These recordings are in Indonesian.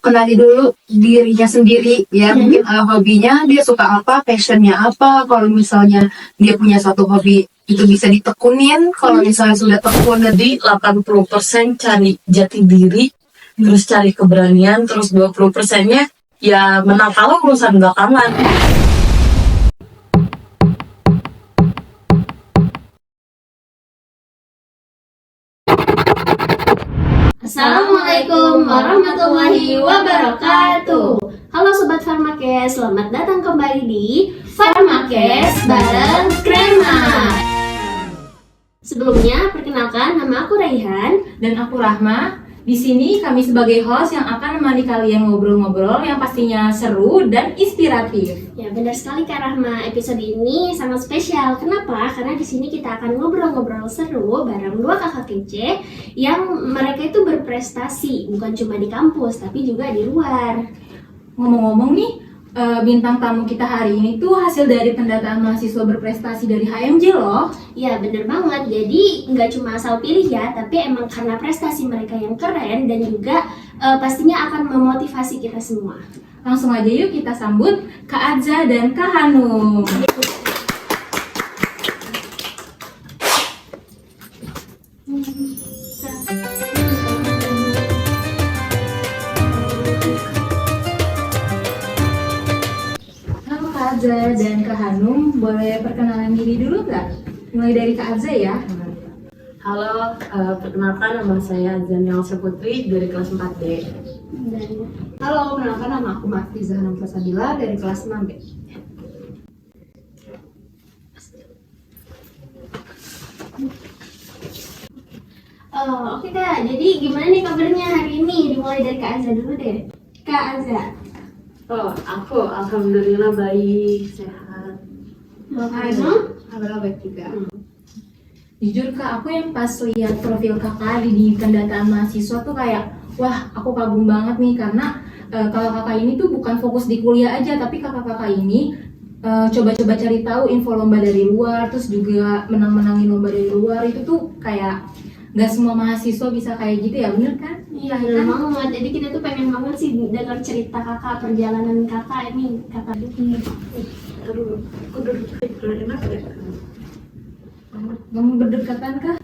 kenali dulu dirinya sendiri ya, mungkin hobinya dia suka apa, passionnya apa. Kalau misalnya dia punya satu hobi itu bisa ditekunin, kalau misalnya sudah tekun. Jadi 80% cari jati diri, terus cari keberanian, terus 20%-nya ya menang kalah urusan belakangan. Assalamualaikum warahmatullahi wabarakatuh. Halo Sobat Farmakes, selamat datang kembali di Farmakes bareng Krema. Sebelumnya, perkenalkan nama aku Raihan dan aku Rahma. Di sini kami sebagai host yang akan menemani kalian ngobrol-ngobrol yang pastinya seru dan inspiratif. Ya, benar sekali Kak Rahma. Episode ini sangat spesial. Kenapa? Karena di sini kita akan ngobrol-ngobrol seru bareng dua kakak kece yang mereka itu berprestasi, bukan cuma di kampus tapi juga di luar. Ngomong-ngomong nih, bintang tamu kita hari ini tuh hasil dari pendataan mahasiswa berprestasi dari HMJ loh. Ya bener banget, jadi nggak cuma asal pilih ya, tapi emang karena prestasi mereka yang keren dan juga pastinya akan memotivasi kita semua. Langsung aja yuk kita sambut Kak Adza dan Kak Hanum. Halo Kak Adza dan Kak Hanum, boleh perkenalan diri dulu nggak? Mulai dari Kak Adza ya. Halo, perkenalkan nama saya Zaniel Putri dari kelas 4D. Halo, perkenalkan nama aku Marfiza Hanum Fasabila dari kelas 6B. Oke Kak, jadi gimana nih kabarnya hari ini? Dimulai dari Kak Azza dulu deh. Kak Azza. Oh, aku alhamdulillah baik, sehat. Alhamdulillah baik juga. Jujur Kak, aku yang pas lihat profil kakak di pendataan mahasiswa tuh kayak, wah aku kagum banget nih karena kalau kakak ini tuh bukan fokus di kuliah aja, tapi kakak-kakak ini coba-coba cari tahu info lomba dari luar, terus juga menang-menangin lomba dari luar. Itu tuh kayak nggak semua mahasiswa bisa kayak gitu ya, bener kan? Iya bener banget, jadi kita tuh pengen banget sih dengar cerita kakak, perjalanan kakak ini. Kakak ini. Aduh, aku udah enak ya. Mau berdekatan kah?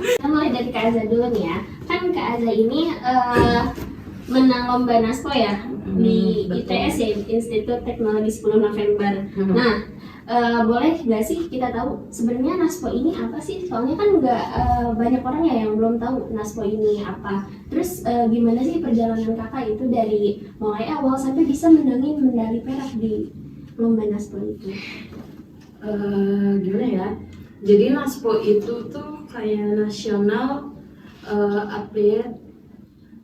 Kita mulai dari Kak Azza dulu nih ya. Kan Kak Azza ini menang lomba NASPO ya di betul. ITS ya, Institut Teknologi 10 November. Nah, boleh nggak sih kita tahu sebenarnya NASPO ini apa sih? Soalnya kan nggak banyak orang ya yang belum tahu NASPO ini apa. Terus gimana sih perjalanan kakak itu dari mulai awal sampai bisa menangin medali perak di lomba NASPO itu? Gimana ya? Jadi NASPO itu tuh kayak nasional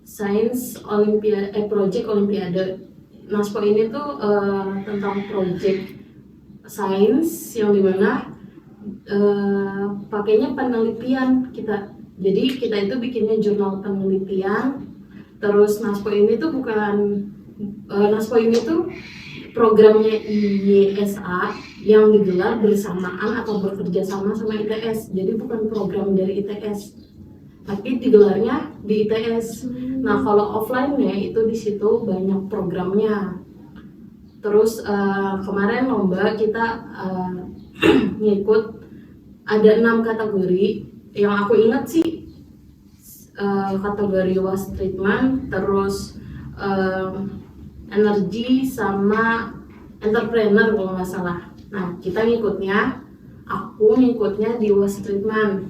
Science Project Olimpiade. NASPO ini tuh tentang project science yang dimana pakainya penelitian kita. Jadi kita itu bikinnya jurnal penelitian. Terus NASPO ini tuh NASPO ini tuh programnya IYSA yang digelar bersamaan atau bekerja sama ITS. Jadi bukan program dari ITS, tapi digelarnya di ITS. Nah, kalau offline-nya itu di situ banyak programnya. Terus kemarin lomba kita ngikut ada 6 kategori. Yang aku ingat sih kategori waste treatment, terus energi sama entrepreneur kalau nggak salah. Nah, aku ngikutnya di waste treatment.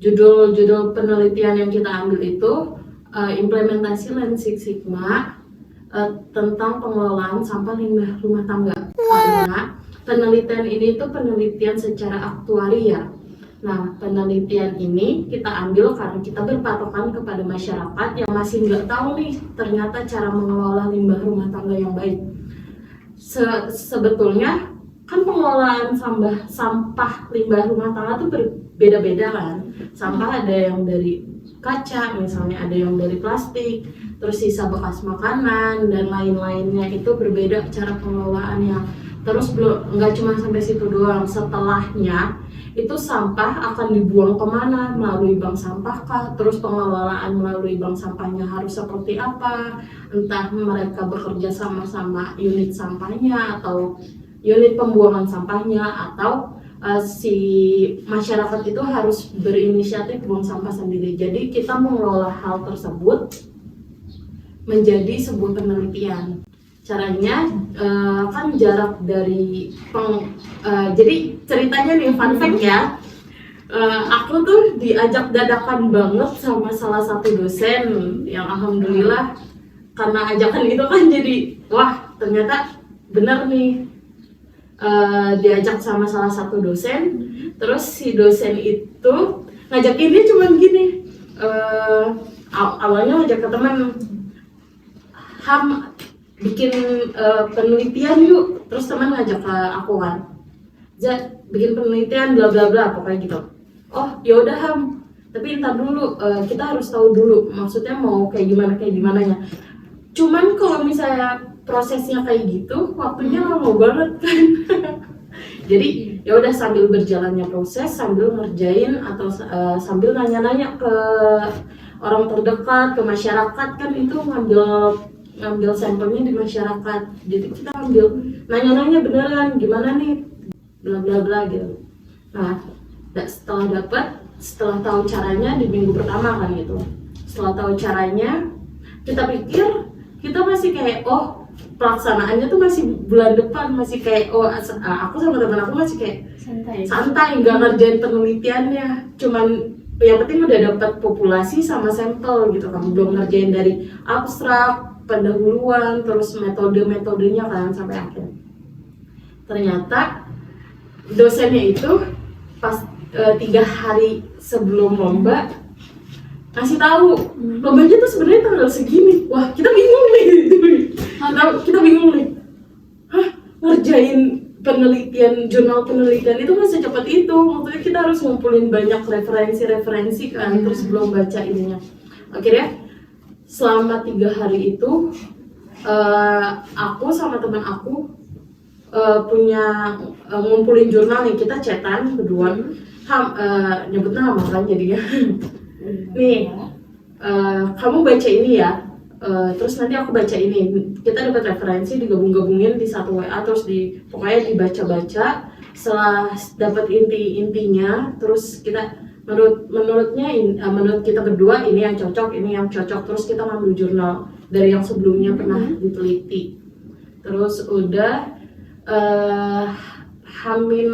Judul penelitian yang kita ambil itu implementasi Lean Six Sigma tentang pengelolaan sampah limbah rumah tangga. Karena penelitian ini tuh penelitian secara aktuaria. Nah, penelitian ini kita ambil karena kita berpatokan kepada masyarakat yang masih nggak tahu nih ternyata cara mengelola limbah rumah tangga yang baik. Sebetulnya kan pengelolaan sampah limbah rumah tangga tuh berbeda-beda kan. Sampah ada yang dari kaca, misalnya ada yang dari plastik, terus sisa bekas makanan dan lain-lainnya, itu berbeda cara pengelolaannya. Terus nggak cuma sampai situ doang, setelahnya itu sampah akan dibuang kemana, melalui bank sampah kah, terus pengelolaan melalui bank sampahnya harus seperti apa, entah mereka bekerja sama-sama unit sampahnya atau unit pembuangan sampahnya, atau si masyarakat itu harus berinisiatif buang sampah sendiri. Jadi kita mengelola hal tersebut menjadi sebuah penelitian. Caranya kan jarak dari jadi ceritanya nih, fun fact ya, aku tuh diajak dadakan banget sama salah satu dosen yang alhamdulillah karena ajakan itu kan jadi wah ternyata benar nih. Diajak sama salah satu dosen, terus si dosen itu ngajakinnya cuman gini, awalnya ngajak ke teman, Ham bikin penelitian yuk, terus teman ngajak ke aku kan, bikin penelitian bla bla bla pokoknya gitu. Oh yaudah Ham, tapi ntar dulu, kita harus tahu dulu maksudnya mau kayak gimana ya. Cuman kalau misalnya prosesnya kayak gitu, waktunya lama banget kan. Jadi ya udah sambil berjalannya proses, sambil ngerjain atau sambil nanya-nanya ke orang terdekat, ke masyarakat kan, itu ngambil sampelnya di masyarakat. Jadi kita ambil nanya-nanya beneran gimana nih, bla bla bla gitu. Nah, setelah tahu caranya di minggu pertama kan gitu. Setelah tahu caranya, kita pikir kita masih kayak pelaksanaannya tuh masih bulan depan, masih kayak aku sama teman aku masih kayak santai nggak ngerjain penelitiannya, cuman yang penting udah dapat populasi sama sampel gitu kan, belum ngerjain dari abstrak, pendahuluan, terus metodenya kan sampai akhir. Ternyata dosennya itu pas 3 hari sebelum lomba kasih tahu lombanya tuh sebenarnya tanggal segini. Wah, kita bingung nih. Kita bingung nih. Hah, ngerjain penelitian, jurnal penelitian itu nggak secepat itu. Maksudnya kita harus ngumpulin banyak referensi kan, terus belum baca ininya. Akhirnya selama 3 hari itu aku sama teman aku punya ngumpulin jurnal nih, kita chatan berdua. Nyebut nama kan jadinya. Nih, kamu baca ini ya, terus nanti aku baca ini. Kita dapat referensi, digabung-gabungin di satu WA, terus pokoknya dibaca-baca. Setelah dapat intinya, terus kita menurut kita berdua ini yang cocok, terus kita ngambil jurnal dari yang sebelumnya pernah diteliti. Terus udah hamin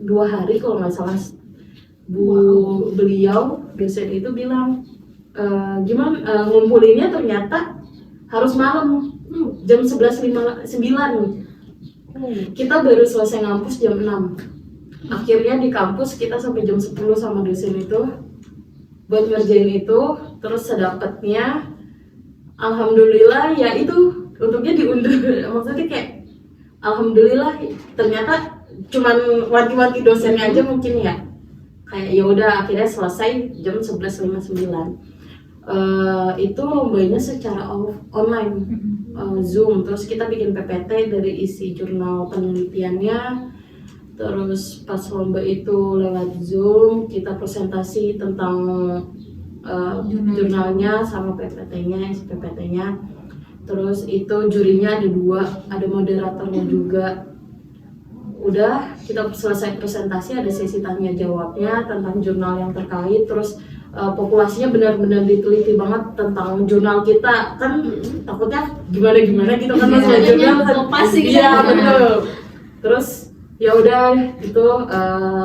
2 hari kalau nggak salah, beliau dosen itu bilang gimana ngumpulinnya, ternyata harus malam jam 11.59. Kita baru selesai ngampus jam 6. Akhirnya di kampus kita sampai jam 10 sama dosen itu buat ngerjain itu. Terus sedapatnya alhamdulillah ya itu untuknya diundur. Maksudnya kayak alhamdulillah ternyata cuman wanti-wanti dosennya aja mungkin ya. Kayak ya udah akhirnya selesai jam 11.59. Itu lombanya secara online, Zoom. Terus kita bikin PPT dari isi jurnal penelitiannya. Terus pas lomba itu lewat Zoom kita presentasi tentang jurnalnya sama PPT-nya, isi PPT-nya. Terus itu jurinya ada 2, ada moderatornya juga. Udah kita selesai presentasi, ada sesi tanya jawabnya tentang jurnal yang terkait. Terus populasinya benar-benar diteliti banget tentang jurnal kita, kan takutnya gimana gitu kan masalah jurnal kan. Iya betul. Terus ya udah itu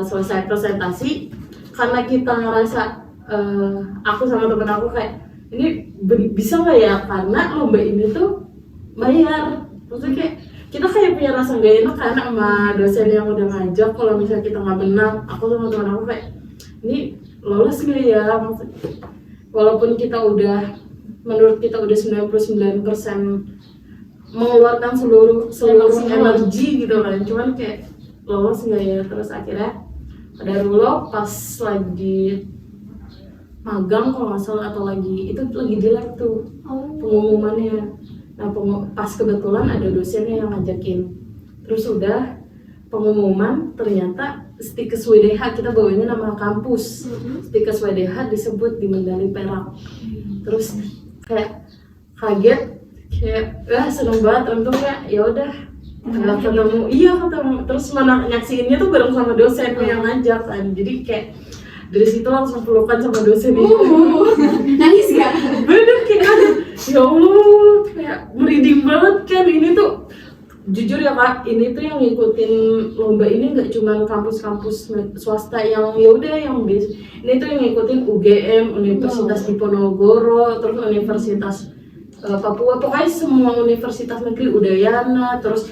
selesai presentasi. Karena kita ngerasa aku sama temen aku kayak ini bisa nggak ya, karena lomba ini tuh bayar. Maksudnya kayak kita kayak punya rasa gak enak kan sama dosen yang udah ngajak kalau misalnya kita nggak menang. Aku sama teman aku kayak ini lolos nggak ya, maksudnya walaupun menurut kita udah 99% mengeluarkan seluruh energi gitu kan, cuman kayak lolos nggak ya. Terus akhirnya ada rulo pas lagi magang kalau nggak salah, atau lagi di lab tuh pengumumannya. Nah pas kebetulan ada dosennya yang ngajakin, terus udah pengumuman ternyata Stikes WDH kita bawanya nama kampus. Stikes WDH disebut di medali perak. Terus kayak kaget, kayak seneng banget. Untungnya ya udah ketemu, ketemu. Terus mana nyaksiinnya tuh bareng sama dosen yang ngajak kan. Jadi kayak dari situ langsung pelukan sama dosen itu. Nangis gak? Bener kayak ya Allah, kayak merinding banget kan. Ini tuh jujur ya Kak, ini tuh yang ngikutin lomba ini nggak cuma kampus-kampus swasta yang ya udah yang biasa. Ini tuh yang ngikutin UGM, Universitas Diponegoro, terus Universitas Papua, pokoknya semua universitas negeri, Udayana, terus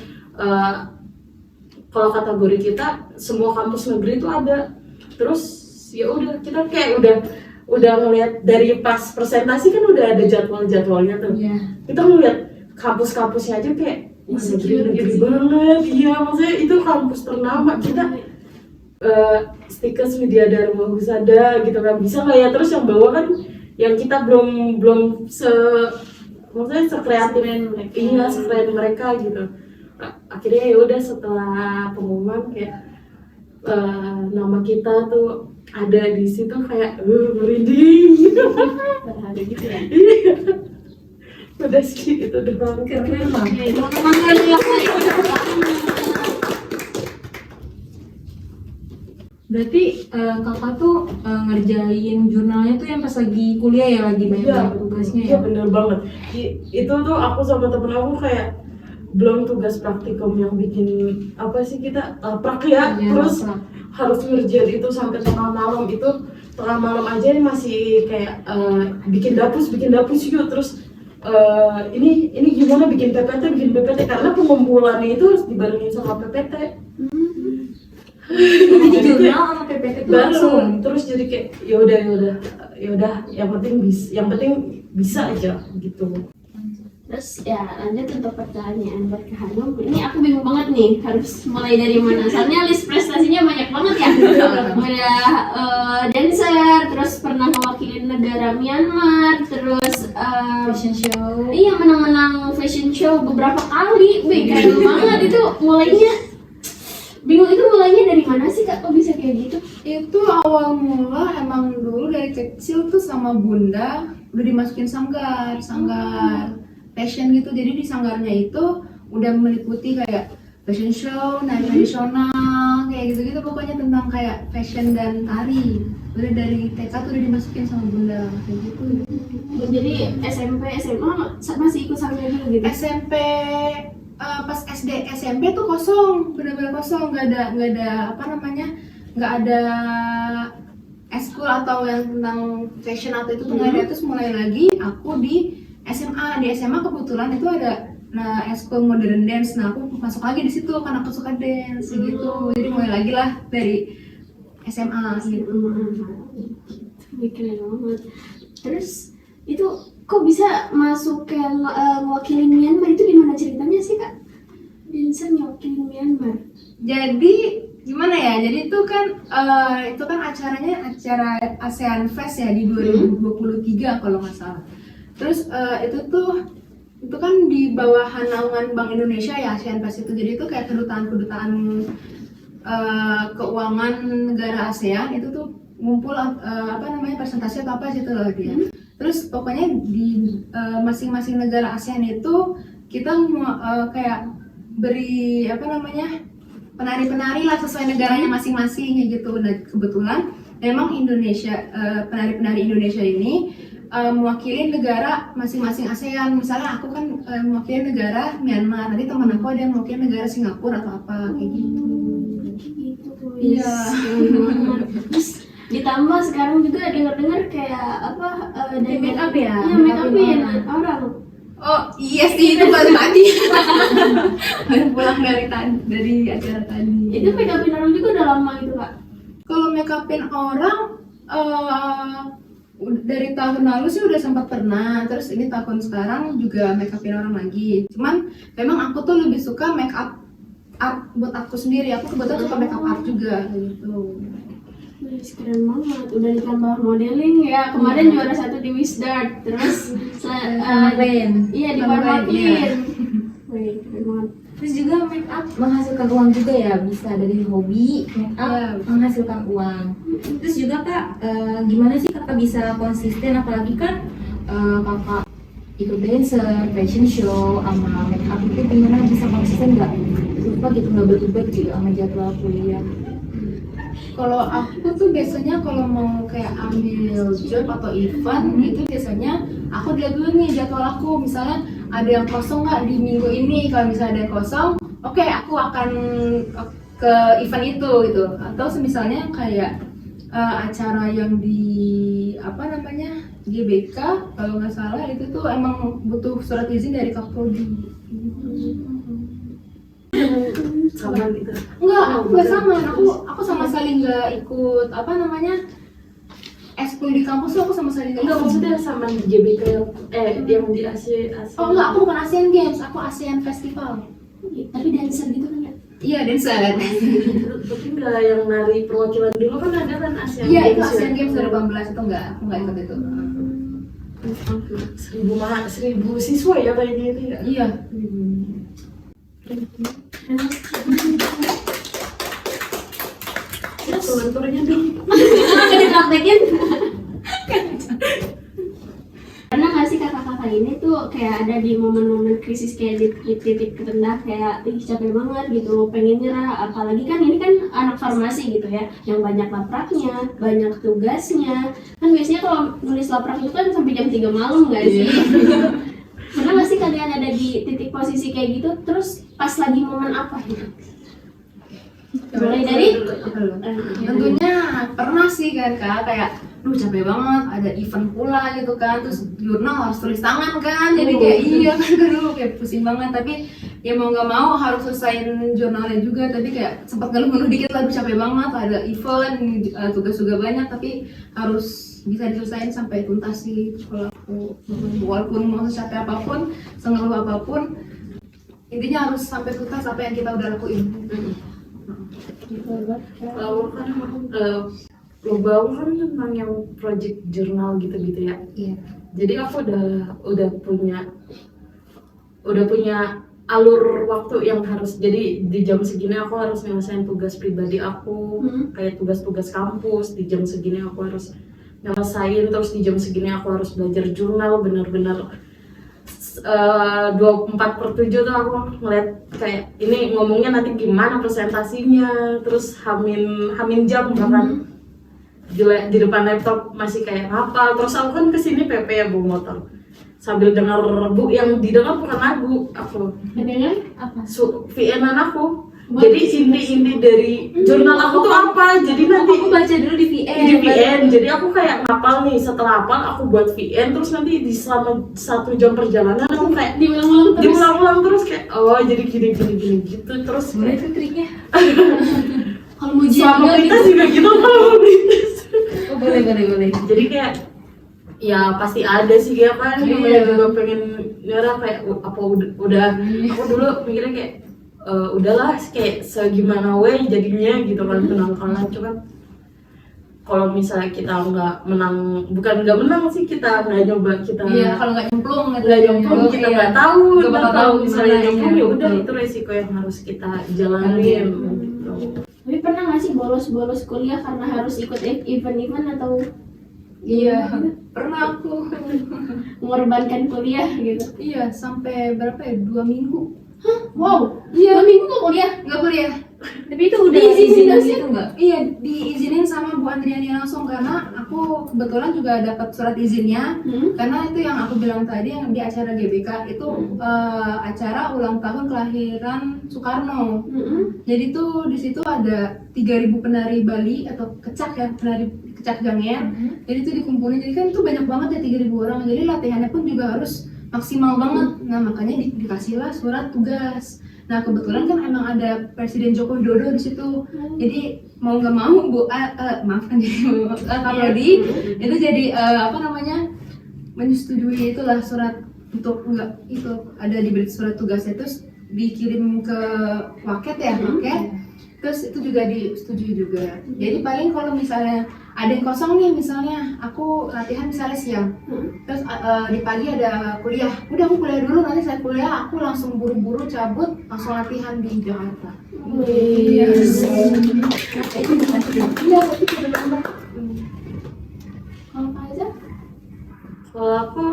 kalau kategori kita semua kampus negeri itu ada. Terus ya udah kita kayak udah ngeliat dari pas presentasi kan udah ada jadwalnya tuh. Kita ngeliat kampus-kampusnya aja kayak gede banget, iya maksudnya itu kampus ternama. Kita Stikes Widya Dharma Husada gitu kan, bisa nggak ya? Terus yang bawah kan yang kita belum maksudnya sekreatif mereka, sekreatif mereka gitu. Akhirnya ya udah setelah pengumuman kayak nama kita tuh ada di situ kayak merinding. Ada gitu ya. Udah sih itu doang. Keren banget. Berarti kakak tuh ngerjain jurnalnya tuh yang pas lagi kuliah ya, lagi banyak tugasnya ya? Iya bener banget. Itu tuh aku sama temen aku kayak belum tugas praktikum yang bikin apa sih kita ya, terus harus ngerjain itu sampai tengah malam. Itu tengah malam aja masih kayak bikin dapus yuk. Terus ini gimana bikin PPT karena pengumpulannya itu harus dibarengin sama PPT. Jadi jurnal sama PPT itu langsung. Terus jadi kayak ya udah yang penting bisa aja gitu. Terus ya lanjut untuk pertanyaan buat Kak Hanum. Ini aku bingung banget nih, harus mulai dari mana? Soalnya list prestasinya banyak banget ya. Udah dancer, terus pernah mewakili negara Myanmar, terus Fashion show. iya menang-menang fashion show beberapa kali. Keren banget itu mulainya. Bingung itu mulainya dari mana sih Kak? Kok bisa kayak gitu? Itu awal mula emang dulu dari kecil tuh sama bunda udah dimasukin sanggar fashion gitu. Jadi di sanggarnya itu udah meliputi kayak fashion show, nari tradisional, kayak gitu-gitu, pokoknya tentang kayak fashion dan tari. Udah dari TK tuh udah dimasukin sama bunda kayak gitu. Jadi SMP, SMA masih ikut sanggar dulu gitu? SMP pas SD SMP tuh kosong, benar-benar kosong, nggak ada apa namanya, nggak ada eskul atau yang tentang fashion atau itu tuh nggak ada. Terus mulai lagi aku di SMA kebetulan itu ada eskul modern dance. Nah aku masuk lagi di situ karena aku suka dance gitu. Jadi mulai lagi lah dari SMA gitu. Keren banget. Terus itu kok bisa masuk ke ngewakilin Myanmar, itu gimana ceritanya sih Kak? Dancer ngewakilin Myanmar. Jadi gimana ya? Jadi itu kan acaranya acara ASEAN Fest ya di 2023 kalau nggak salah. Terus itu kan di bawah naungan Bank Indonesia ya, ASEAN Fest itu. Jadi itu kayak kedutaan keuangan negara ASEAN itu tuh ngumpul presentasi atau apa gitu loh dia. Terus pokoknya di masing-masing negara ASEAN itu kita kayak beri penari-penari lah sesuai negaranya masing-masing gitu. Nah kebetulan memang Indonesia, penari-penari Indonesia ini mewakili negara masing-masing ASEAN. Misalnya aku kan mewakili negara Myanmar, nanti teman aku ada yang mewakili negara Singapura atau apa kayak gitu. Iya. Terus ditambah sekarang juga dengar-dengar kayak dari make up ya? Iya, make up ya orang. Oh iya sih, itu baru tadi. Baru pulang dari acara tadi. Itu make upin orang juga udah lama gitu Kak? Kalau make upin orang dari tahun lalu sih udah sempat pernah. Terus ini tahun sekarang juga make upin orang lagi. Cuman memang aku tuh lebih suka make up art buat aku sendiri. Aku kebetulan suka make up art juga gitu. Keren banget, udah ditambah modeling ya, kemarin juara 1 di Wisdart, terus Keren. iya di Warmakin. Wih, keren banget. Terus juga make up menghasilkan uang juga ya, bisa dari hobi make up Iya. menghasilkan uang. Terus juga Kak, gimana sih Kakak bisa konsisten, apalagi kan Kakak ikut dancer, fashion show, sama make up itu gimana bisa konsisten nggak lupa gitu, nggak berubah gitu sama jadwal kuliah? Kalau aku tuh biasanya kalau mau kayak ambil job atau event itu biasanya aku lihat dulu nih jadwal aku, misalnya ada yang kosong nggak di minggu ini. Kalau misalnya ada yang kosong, oke, aku akan ke event itu gitu. Atau misalnya kayak acara yang di apa namanya GBK kalau nggak salah, itu tuh emang butuh surat izin dari Kapolri. Sama gitu. Enggak, aku nggak sama. Aku sama sekali nggak ikut apa namanya ekskul di kampus tuh, aku sama sekali nggak Enggak, ikut. maksudnya sama di GBK yang di Asia. Oh enggak, aku bukan Asian Games, aku ASEAN Festival. Tapi dancer gitu kan ya? Iya, dancer. Tapi enggak yang nari perwakilan dulu kan ada kan ASEAN Iya, itu Games ya? ASEAN Games 2018 itu enggak, aku enggak ikut itu. 1000 siswa ya kayaknya itu ya. Iya. Terus mentornya dong. Nggak dipraktekin. Pernah nggak sih kakak-kakak ini tuh kayak ada di momen-momen krisis kayak di titik terendah kayak ih capek banget gitu, pengen nyerah, apalagi kan ini kan anak farmasi gitu ya, yang banyak lapraknya, banyak tugasnya, kan biasanya kalau nulis laprak itu kan sampai jam 3 malam nggak sih? Pernah nggak sih kalian ada di titik posisi kayak gitu, terus pas lagi momen apa gitu? Mulai dari Tentunya pernah sih kan Kak, kayak duh capek banget, ada event pula gitu kan, terus jurnal harus tulis tangan kan, jadi kayak iya kan dulu kayak pusing banget, tapi ya mau nggak mau harus selesaiin jurnalnya juga, tapi kayak sempat ngeluh-ngeluh dikit lah, capek banget, ada event, tugas juga banyak, tapi harus bisa diselesain sampai tuntas sih kalau aku, walaupun mau secapek apapun, sengeluh apapun, intinya harus sampai tuntas apa yang kita udah lakuin. Kalau kan lomba aku kan tentang yang project jurnal gitu-gitu ya. Iya. Jadi aku udah punya alur waktu yang harus, jadi di jam segini aku harus nyelesain tugas pribadi aku, kayak tugas-tugas kampus, di jam segini aku harus nyelesain, terus di jam segini aku harus belajar jurnal bener-bener 24/7 tuh aku ngeliat kayak ini ngomongnya nanti gimana presentasinya, terus hamin jam bahkan di depan laptop masih kayak hafal, terus aku kan kesini PP ya bawa motor sambil dengar Bu, yang didengar bukan lagu aku dengan Apa? VN-an aku. Jadi inti-inti dari jurnal aku tuh apa, jadi nanti Aku baca dulu di VN. di VN, jadi aku kayak ngapal nih, setelah hafal aku buat VN, terus nanti di selama 1 jam perjalanan aku kayak diulang-ulang terus kayak oh jadi gini gitu, terus Boleh tuh triknya? kalau mau selama ujian kita juga gitu kalau minus. Oh, boleh. Jadi kayak ya pasti ada sih kayak kan, namanya juga pengen nyerah kayak apa udah aku dulu mikirnya kayak udahlah kayak segimana way jadinya gitu kan, menang-kalah. Cuman kalau misalnya kita nggak menang, bukan nggak menang sih, kita nggak nyoba, kita Iya, kalau nggak nyemplung gitu. nggak nyemplung, kita Iya. nggak tahu. Nggak bakal Ntar tahu kalau misalnya gimana, nyemplung iya. ya udah, Betul. itu resiko yang harus kita jalanin gitu. Tapi pernah nggak sih bolos kuliah karena harus ikut event-event atau Iya, pernah aku. mengorbankan kuliah gitu? Iya, sampai berapa ya? 2 minggu. Wow, Iya. 2 minggu nggak kuliah? Nggak kuliah. Tapi itu udah Diizinin izin dosen. gitu nggak? Iya, diizinin sama Bu Andriani langsung, karena aku kebetulan juga dapat surat izinnya. Karena itu yang aku bilang tadi, yang di acara GBK itu acara ulang tahun kelahiran Soekarno. Jadi tuh di situ ada 3.000 penari Bali atau kecak ya, penari kecak Janger. Jadi tuh dikumpulin, jadi kan itu banyak banget ya 3.000 orang. Jadi latihannya pun juga harus maksimal banget. Nah makanya dikasihlah surat tugas. Nah kebetulan kan emang ada Presiden Joko Widodo di situ. Jadi mau nggak mau maafkan jadi Kapolri itu jadi menyetujui itulah surat untuk nggak itu ada diberi surat tugasnya, terus dikirim ke paket ya, paket. Terus itu juga disetujui juga. Jadi paling kalau misalnya ada yang kosong nih, misalnya aku latihan misalnya siang, terus di pagi ada kuliah, udah aku kuliah dulu, nanti saat kuliah aku langsung buru-buru cabut langsung latihan di Jakarta. Iya. Iya, tapi udah nambah. Kalau Kak Aza? Kalau aku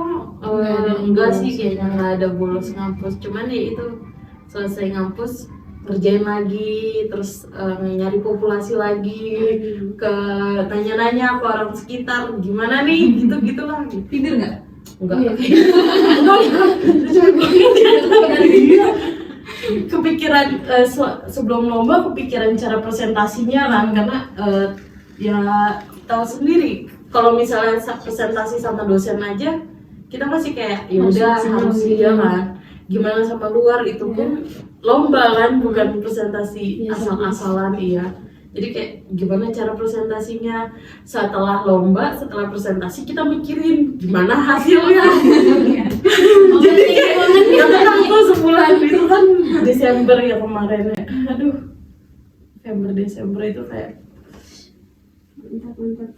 enggak sih, kayaknya nggak ada bolos ngampus, cuman ya itu selesai ngampus kerjain lagi, terus nyari populasi lagi, ke tanya-nanya ke orang sekitar gimana nih, gitu-gitu lah. Tidur nggak? Enggak. Kepikiran sebelum lomba kepikiran cara presentasinya kan, karena ya tahu sendiri kalau misalnya presentasi sama dosen aja kita masih kayak ya udah harus dia kan, gimana sama luar itu pun lomba kan, bukan presentasi asal-asalan. Iya, jadi kayak gimana cara presentasinya setelah lomba, setelah presentasi kita mikirin gimana hasilnya. Jadi kayak aku sebulan itu kan Desember ya kemarin ya, aduh November Desember itu kayak Mantap.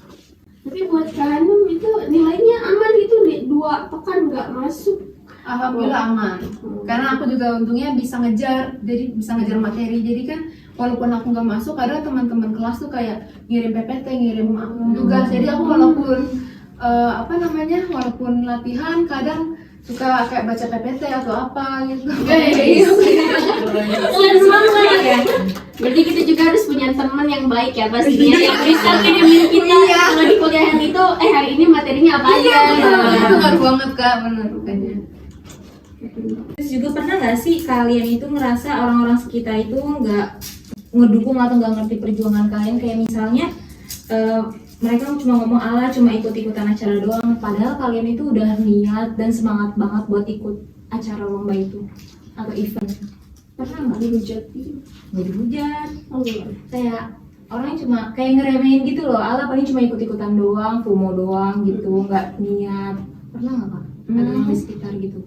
Tapi buat Kak Hanum itu nilainya aman gitu nih, 2 pekan nggak masuk. Alhamdulillah aman, karena aku juga untungnya bisa ngejar, jadi bisa ngejar materi. Jadi kan walaupun aku nggak masuk, ada teman-teman kelas tuh kayak ngirim PPT, ngirim tugas. Jadi aku walaupun walaupun latihan kadang suka kayak baca PPT atau apa gitu. Kalian semangat ya. Berarti kita juga harus punya teman yang baik ya pastinya, yang bisa kirimin kita kalau di kuliahan itu hari ini materinya apa aja. Itu ngaruh banget Kak, bener bukannya. Terus juga pernah nggak sih kalian itu ngerasa orang-orang sekitar itu nggak ngedukung atau nggak ngerti perjuangan kalian, kayak misalnya mereka cuma ngomong ala, cuma ikut-ikutan acara doang, padahal kalian itu udah niat dan semangat banget buat ikut acara lomba itu atau event. Pernah nggak dihujat? Nggak dihujat, kayak orang cuma kayak ngeremehin gitu loh, ala paling cuma ikut-ikutan doang, FOMO doang gitu, nggak niat. Pernah nggak Kak? Ada yang di sekitar gitu?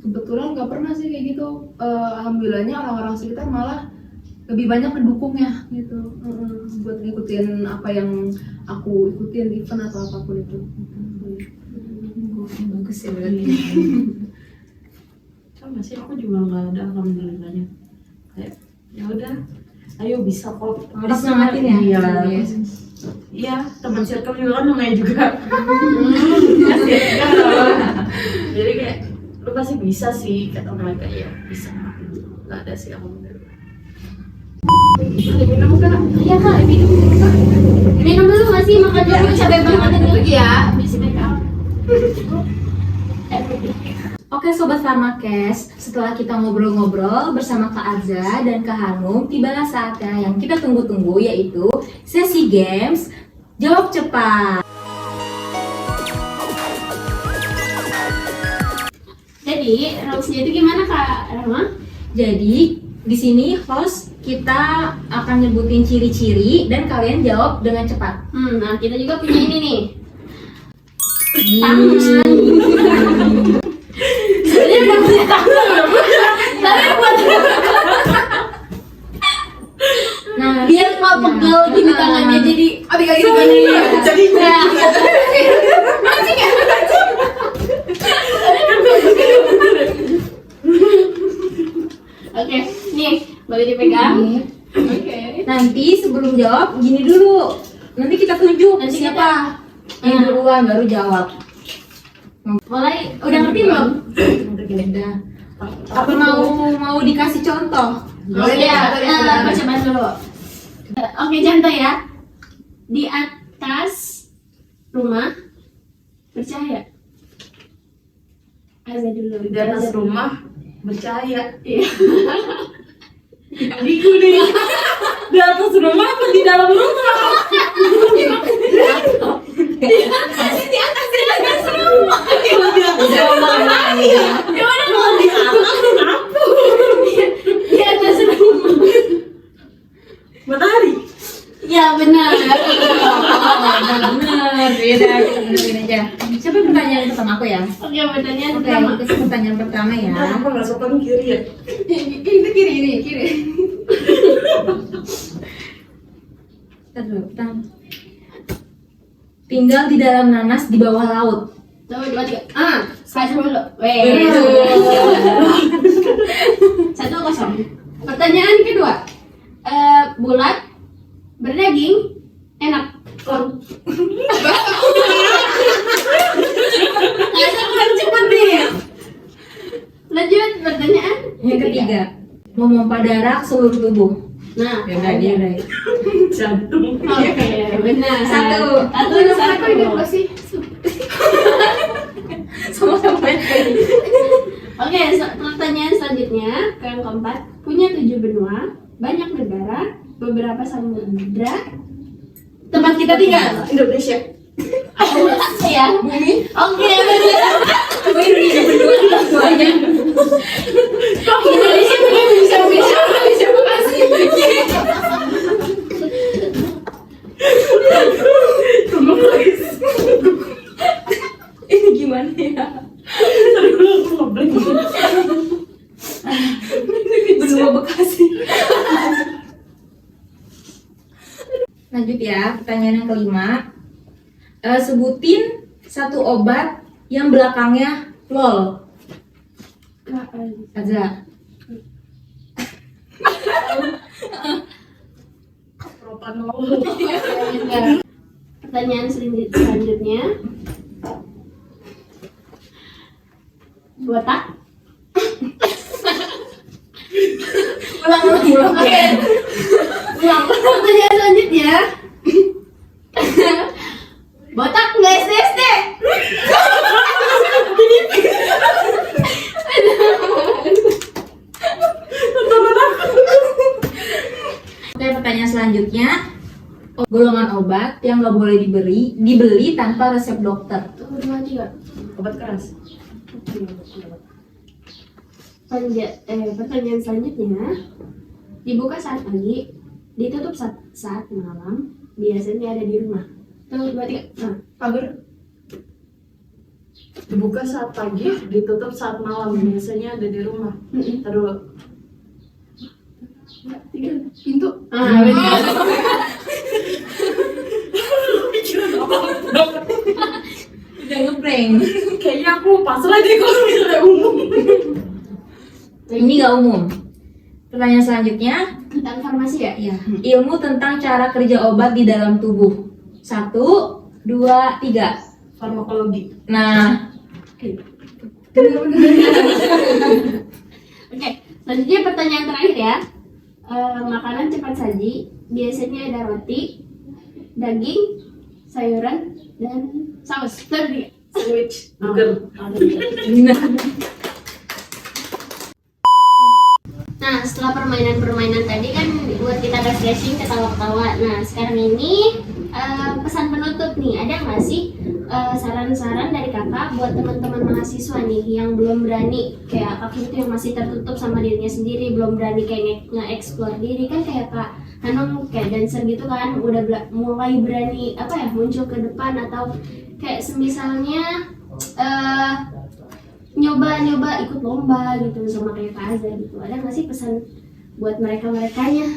Kebetulan nggak pernah sih kayak gitu. Alhamdulillahnya orang-orang sekitar malah lebih banyak mendukungnya gitu, buat ngikutin apa yang aku ikutin, event atau apapun itu. Bagus ya berarti. sama sih, aku juga nggak ada alhamdulillahnya, kayak ya udah ayo bisa kok, Disemangatin ya? Iya. Iya, teman circle juga kan namanya juga. Jadi kayak lu pasti bisa sih, kata mereka. Ya bisa, nggak ada sih alhamdulillah. Minum kan? Iya Kak, minum dulu nggak sih, makan dulu, capek banget ini ya, bisa make up. Oke Sobat Farmakes, setelah kita ngobrol-ngobrol bersama Kak Arza dan Kak Hanum, tibalah saatnya yang kita tunggu-tunggu, yaitu sesi games Jawab Cepat. Jadi, rulesnya itu gimana Kak Rama? Jadi di sini host kita akan nyebutin ciri-ciri dan kalian jawab dengan cepat. Nah kita juga punya ini nih. Sebenarnya udah punya tangan, tapi buat Nah, biar nggak pegel gini tangannya, jadi Tinggal gitu kan ya. Jadi Oke, nih boleh dipegang. Oke. nanti sebelum jawab gini dulu. Nanti kita tunjuk Nanti siapa yang duluan baru jawab. Mulai, udah ngerti belum? Udah. Apa mau dikasih contoh? Boleh Ya, ya. baca dulu. Oke, contoh ya. Di atas rumah bercahaya. Aza dulu. di atas rumah bercahaya. Iya. Di kuning. Di atas rumah apa di dalam rumah? Di atas rumah. Gimana kalau di di atas rumah? Matahari. Ya benar. Bener, beda aja. Siapa pertanyaan pertama aku ya? Oke, pertanyaan Oke, pertama. itu pertanyaan pertama ya. Kenapa nggak sopan kiri ya? Ini kiri. Ntar dulu, tinggal di dalam nanas di bawah laut. Satu, dua, tiga. Satu dulu. Weh. 1-0. Pertanyaan kedua. Bulat, berdaging, enak. Cepat nih. Lanjut pertanyaan Yang ketiga, memompa darah ke seluruh tubuh. Nah, Jantung. oke, benar. Satu. Satu ini apa sih? Sama-sama. Oke, pertanyaan selanjutnya ke yang keempat. Punya 7 benua, banyak negara, beberapa samudra. Tempat kita tinggal. Indonesia. Ya. Bumi. Oke, benar. Indonesia bisa makasih. Ini gimana ya? Benua Bekasi. Lanjut ya, pertanyaan yang kelima. Sebutin satu obat yang belakangnya lol. Aza. Propanol. Pertanyaan selanjutnya. Botak. Ulang. Oke. Ulang. Pertanyaan selanjutnya. Botak nggak SD. Oke, pertanyaan selanjutnya. Golongan obat yang nggak boleh dibeli tanpa resep dokter. 1, 2, 3. Obat keras. Pertanyaan selanjutnya. Dibuka saat pagi, ditutup saat malam, biasanya ada di rumah. 1, 2, 3. Nah, Pagar. Dibuka saat pagi, ditutup saat malam. Biasanya ada di rumah. Taruh. 3. Pintu. Benar. Udah ngeprank. Kayaknya aku pasrah deh kalau misalnya umum. Ini nggak umum. Pertanyaan selanjutnya. Tentang farmasi ya? Ya, ilmu tentang cara kerja obat di dalam tubuh. 1, 2, 3. Farmakologi. Nah, Oke, selanjutnya pertanyaan terakhir ya. Makanan cepat saji, biasanya ada roti, daging, sayuran, dan saus. Tadi. Sandwich. Burger. Nah, setelah permainan-permainan tadi kan buat kita refreshing, ketawa-ketawa. Nah, sekarang ini pesan penutup nih, ada nggak sih saran-saran dari kakak buat teman-teman mahasiswa nih yang belum berani, kayak kakak itu yang masih tertutup sama dirinya sendiri, belum berani kayak nge-explore diri kan, kayak kak Hanum kayak dancer gitu kan, udah mulai berani muncul ke depan, atau kayak semisalnya nyoba ikut lomba gitu sama kayak Kak Azza gitu. Ada nggak sih pesan buat merekanya?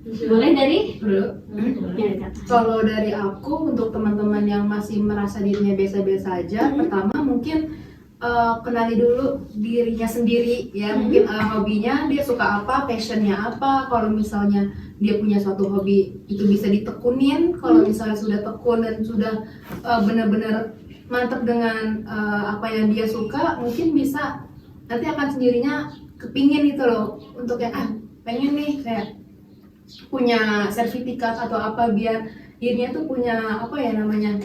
Boleh dari? Ya, Kak. Kalau dari aku untuk teman-teman yang masih merasa dirinya biasa-biasa aja, pertama mungkin kenali dulu dirinya sendiri ya. Mungkin hobinya dia suka apa, passionnya apa. Kalau misalnya dia punya suatu hobi itu bisa ditekunin. Kalau misalnya sudah tekun dan sudah benar-benar mantap dengan apa yang dia suka, mungkin bisa nanti akan sendirinya kepingin gitu loh untuk yang pengen nih kayak punya sertifikat atau apa, biar dirinya tuh punya apa ya namanya,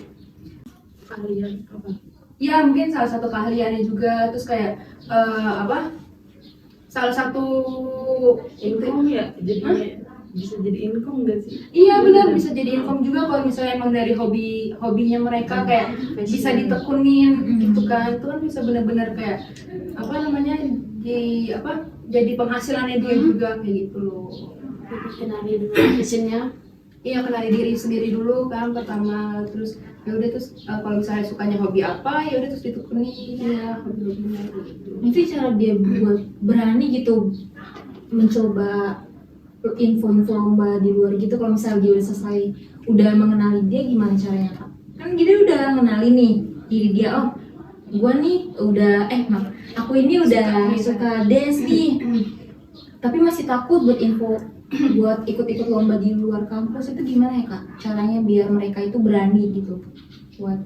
Keahlian apa? ya mungkin salah satu keahliannya juga. Terus kayak salah satu Income ya, jadi bisa jadi income nggak sih? iya benar, bisa jadi income juga kalau misalnya emang dari hobinya mereka kayak bisa ditekunin gitu kan. Itu kan bisa benar-benar kayak apa namanya, jadi penghasilannya dia juga kayak gitu loh. Kenali dulu passionnya. Iya, kenali diri sendiri dulu kan pertama. Terus ya udah, terus kalau misalnya sukanya hobi apa, ya udah terus ditekuni ya hobi-hobinya gitu. itu cara dia buat berani gitu mencoba info-info lomba di luar gitu. Kalau misalnya dia udah selesai, udah mengenali dia, gimana caranya Kak? Kan kan jadi udah ngenalin nih diri dia, oh gue nih udah aku ini udah suka dance nih, tapi masih takut buat buat ikut-ikut lomba di luar kampus. Itu gimana ya kak caranya biar mereka itu berani gitu buat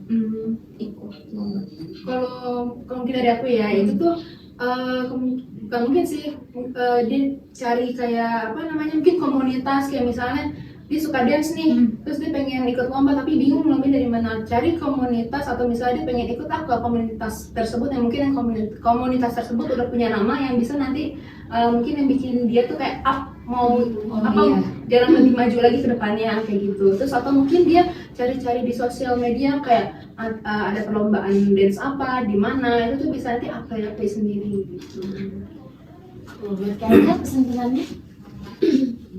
ikut lomba? Kalau mungkin dari aku ya, itu tuh bukan mungkin sih, dia cari kayak apa namanya, mungkin komunitas, kayak misalnya dia suka dance nih, terus dia pengen ikut lomba tapi bingung lombanya dari mana. Cari komunitas, atau misalnya dia pengen ikut ke komunitas tersebut yang mungkin yang komunitas tersebut udah punya nama yang bisa nanti mungkin yang bikin dia tuh kayak jalan lebih maju lagi ke depannya kayak gitu. Terus atau mungkin dia cari-cari di sosial media kayak ada perlombaan dance apa di mana, itu tuh bisa nanti apply sendiri gitu. Buat kalian kesimpulannya?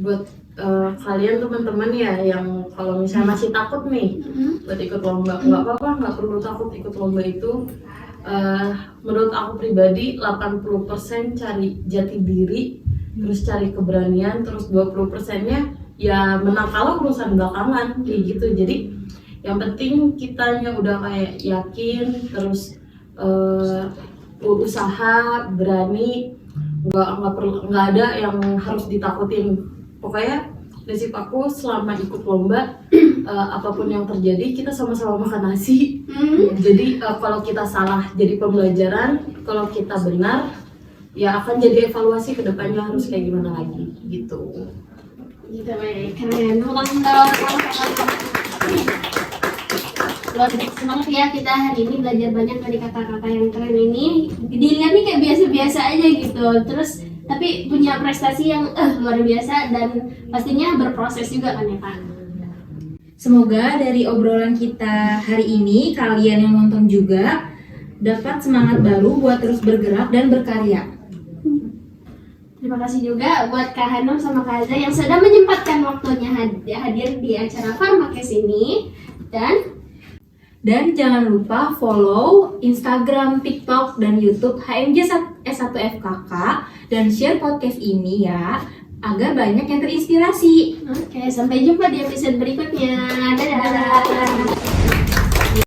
Buat kalian teman-teman ya yang kalau misalnya masih takut nih buat ikut lomba, nggak apa-apa, nggak perlu takut ikut lomba itu. Menurut aku pribadi 80% cari jati diri, terus cari keberanian, terus 20%-nya ya menang kalah urusan belakangan kayak gitu. Jadi yang penting kitanya udah kayak yakin, terus usaha, berani, nggak ada yang harus ditakutin. Pokoknya prinsip aku selama ikut lomba, apapun yang terjadi kita sama-sama makan nasi. Jadi kalau kita salah jadi pembelajaran, kalau kita benar ya akan jadi evaluasi ke depannya harus kayak gimana lagi gitu. Gitu, baik, keren. Luar biasa banget ya, kita hari ini belajar banyak dari kata-kata yang keren ini. Dilihat nih kayak biasa-biasa aja gitu, terus tapi punya prestasi yang luar biasa dan pastinya berproses juga kan ya Kak. Semoga dari obrolan kita hari ini kalian yang nonton juga dapat semangat baru buat terus bergerak dan berkarya. Terima kasih juga buat Kak Hanum sama Kak Aza yang sudah menyempatkan waktunya hadir di acara Pharmakes ini. Dan jangan lupa follow Instagram, TikTok, dan YouTube HMJ S1FKK dan share podcast ini ya, agar banyak yang terinspirasi. Oke, sampai jumpa di episode berikutnya. Dadah.